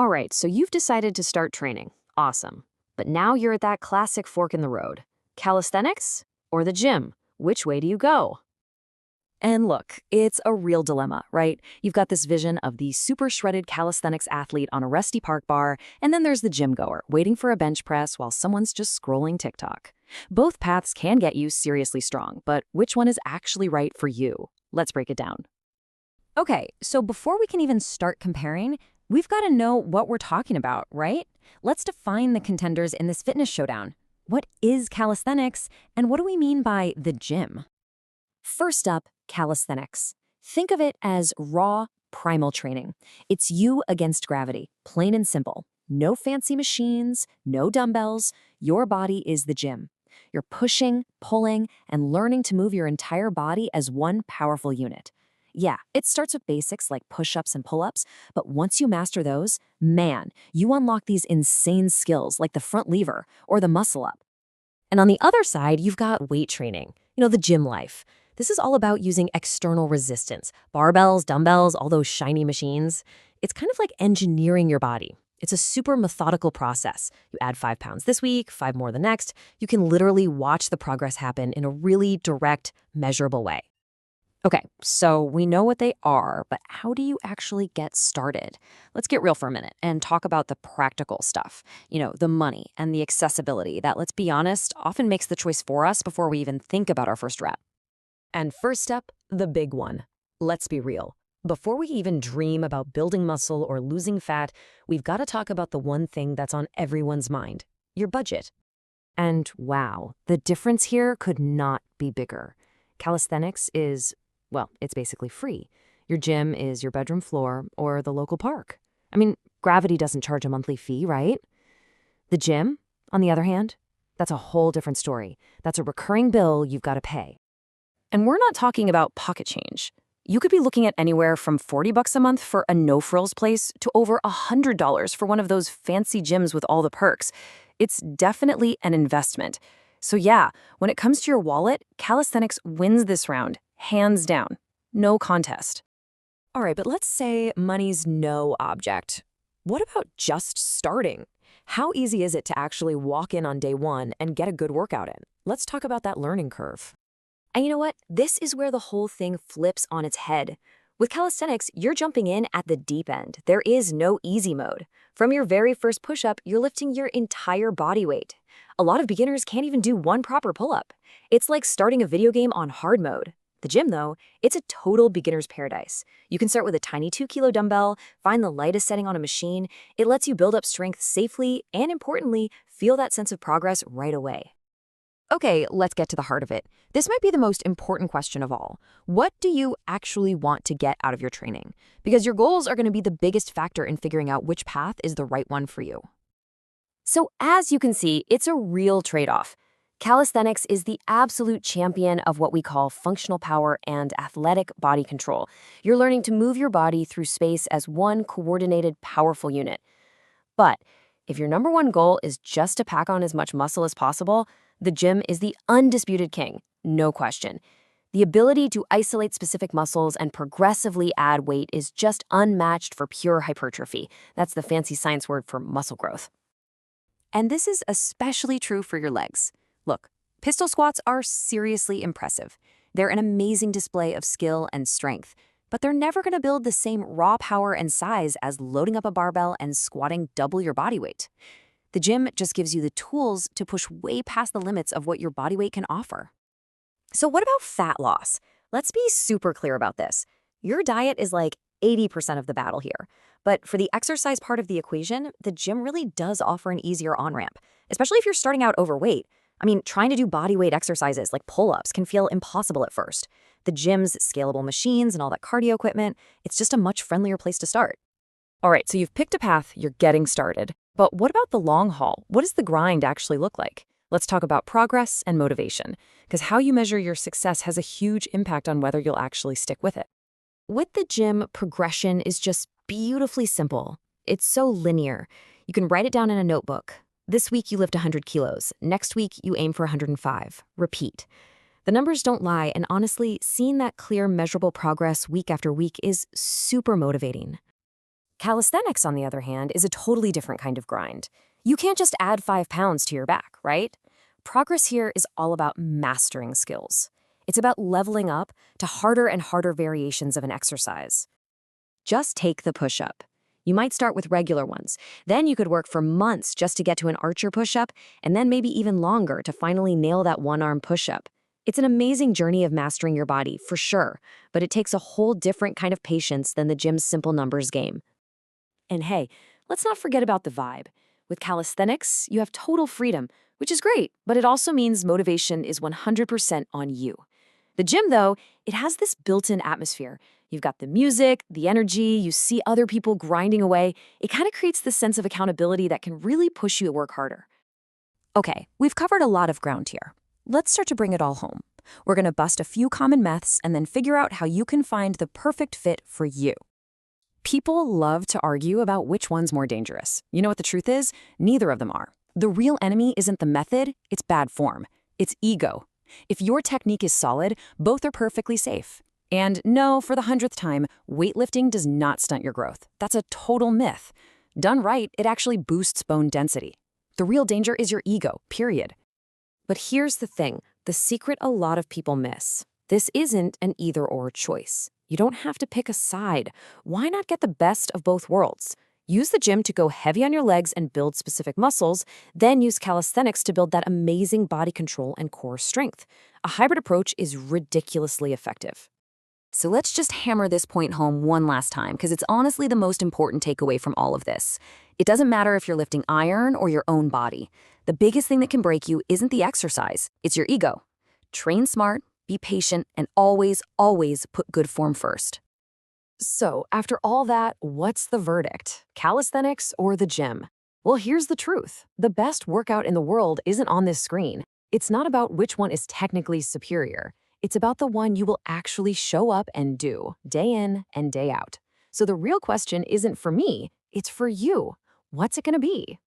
All right, so you've decided to start training. Awesome. But now you're at that classic fork in the road. Calisthenics or the gym? Which way do you go? And look, it's a real dilemma, right? You've got this vision of the super shredded calisthenics athlete on a rusty park bar, and then there's the gym goer waiting for a bench press while someone's just scrolling TikTok. Both paths can get you seriously strong, but which one is actually right for you? Let's break it down. Okay, so before we can even start comparing, we've got to know what we're talking about, right? Let's define the contenders in this fitness showdown. What is calisthenics, and what do we mean by the gym? First up, calisthenics. Think of it as raw, primal training. It's you against gravity, plain and simple. No fancy machines, no dumbbells. Your body is the gym. You're pushing, pulling, and learning to move your entire body as one powerful unit. Yeah, it starts with basics like push-ups and pull-ups, but once you master those, man, you unlock these insane skills like the front lever or the muscle up. And on the other side, you've got weight training, the gym life. This is all about using external resistance, barbells, dumbbells, all those shiny machines. It's kind of like engineering your body. It's a super methodical process. You add 5 pounds this week, 5 more the next. You can literally watch the progress happen in a really direct, measurable way. Okay, so we know what they are, but how do you actually get started? Let's get real for a minute and talk about the practical stuff. The money and the accessibility that, let's be honest, often makes the choice for us before we even think about our first rep. And first up, the big one. Let's be real. Before we even dream about building muscle or losing fat, we've got to talk about the one thing that's on everyone's mind, your budget. And wow, the difference here could not be bigger. Calisthenics is, well, it's basically free. Your gym is your bedroom floor or the local park. I mean, gravity doesn't charge a monthly fee, right? The gym, on the other hand, that's a whole different story. That's a recurring bill you've got to pay. And we're not talking about pocket change. You could be looking at anywhere from $40 a month for a no-frills place to over $100 for one of those fancy gyms with all the perks. It's definitely an investment. So yeah, when it comes to your wallet, calisthenics wins this round, hands down. No contest. All right, but let's say money's no object. What about just starting? How easy is it to actually walk in on day one and get a good workout in? Let's talk about that learning curve. And you know what? This is where the whole thing flips on its head. With calisthenics, you're jumping in at the deep end. There is no easy mode. From your very first push-up, you're lifting your entire body weight. A lot of beginners can't even do one proper pull-up. It's like starting a video game on hard mode. The gym, though, it's a total beginner's paradise. You can start with a tiny 2-kilo dumbbell, find the lightest setting on a machine. It lets you build up strength safely and, importantly, feel that sense of progress right away. Okay, let's get to the heart of it. This might be the most important question of all. What do you actually want to get out of your training? Because your goals are going to be the biggest factor in figuring out which path is the right one for you. So as you can see, it's a real trade-off. Calisthenics is the absolute champion of what we call functional power and athletic body control. You're learning to move your body through space as one coordinated, powerful unit. But if your number one goal is just to pack on as much muscle as possible, the gym is the undisputed king, no question. The ability to isolate specific muscles and progressively add weight is just unmatched for pure hypertrophy. That's the fancy science word for muscle growth. And this is especially true for your legs. Look, pistol squats are seriously impressive. They're an amazing display of skill and strength, but they're never going to build the same raw power and size as loading up a barbell and squatting double your body weight. The gym just gives you the tools to push way past the limits of what your body weight can offer. So what about fat loss? Let's be super clear about this. Your diet is like 80% of the battle here. But for the exercise part of the equation, the gym really does offer an easier on-ramp, especially if you're starting out overweight. I mean, trying to do body weight exercises like pull-ups can feel impossible at first. The gym's scalable machines and all that cardio equipment, it's just a much friendlier place to start. All right, so you've picked a path, you're getting started. But what about the long haul? What does the grind actually look like? Let's talk about progress and motivation, because how you measure your success has a huge impact on whether you'll actually stick with it. With the gym, progression is just beautifully simple. It's so linear. You can write it down in a notebook. This week you lift 100 kilos. Next week you aim for 105. Repeat. The numbers don't lie, and honestly, seeing that clear, measurable progress week after week is super motivating. Calisthenics, on the other hand, is a totally different kind of grind. You can't just add 5 pounds to your back, right? Progress here is all about mastering skills. It's about leveling up to harder and harder variations of an exercise. Just take the push-up. You might start with regular ones. Then you could work for months just to get to an archer push-up, and then maybe even longer to finally nail that one-arm push-up. It's an amazing journey of mastering your body, for sure, but it takes a whole different kind of patience than the gym's simple numbers game. And hey, let's not forget about the vibe. With calisthenics, you have total freedom, which is great, but it also means motivation is 100% on you. The gym, though, it has this built-in atmosphere. You've got the music, the energy, you see other people grinding away. It kind of creates this sense of accountability that can really push you to work harder. Okay, we've covered a lot of ground here. Let's start to bring it all home. We're going to bust a few common myths and then figure out how you can find the perfect fit for you. People love to argue about which one's more dangerous. You know what the truth is? Neither of them are. The real enemy isn't the method, it's bad form. It's ego. If your technique is solid, both are perfectly safe. And no, for the 100th time, weightlifting does not stunt your growth. That's a total myth. Done right, it actually boosts bone density. The real danger is your ego, period. But here's the thing, the secret a lot of people miss. This isn't an either-or choice. You don't have to pick a side. Why not get the best of both worlds? Use the gym to go heavy on your legs and build specific muscles, then use calisthenics to build that amazing body control and core strength. A hybrid approach is ridiculously effective. So let's just hammer this point home one last time, because it's honestly the most important takeaway from all of this. It doesn't matter if you're lifting iron or your own body. The biggest thing that can break you isn't the exercise, it's your ego. Train smart, be patient, and always, always put good form first. So, after all that, what's the verdict? Calisthenics or the gym? Well, here's the truth. The best workout in the world isn't on this screen. It's not about which one is technically superior. It's about the one you will actually show up and do, day in and day out. So the real question isn't for me, it's for you. What's it going to be?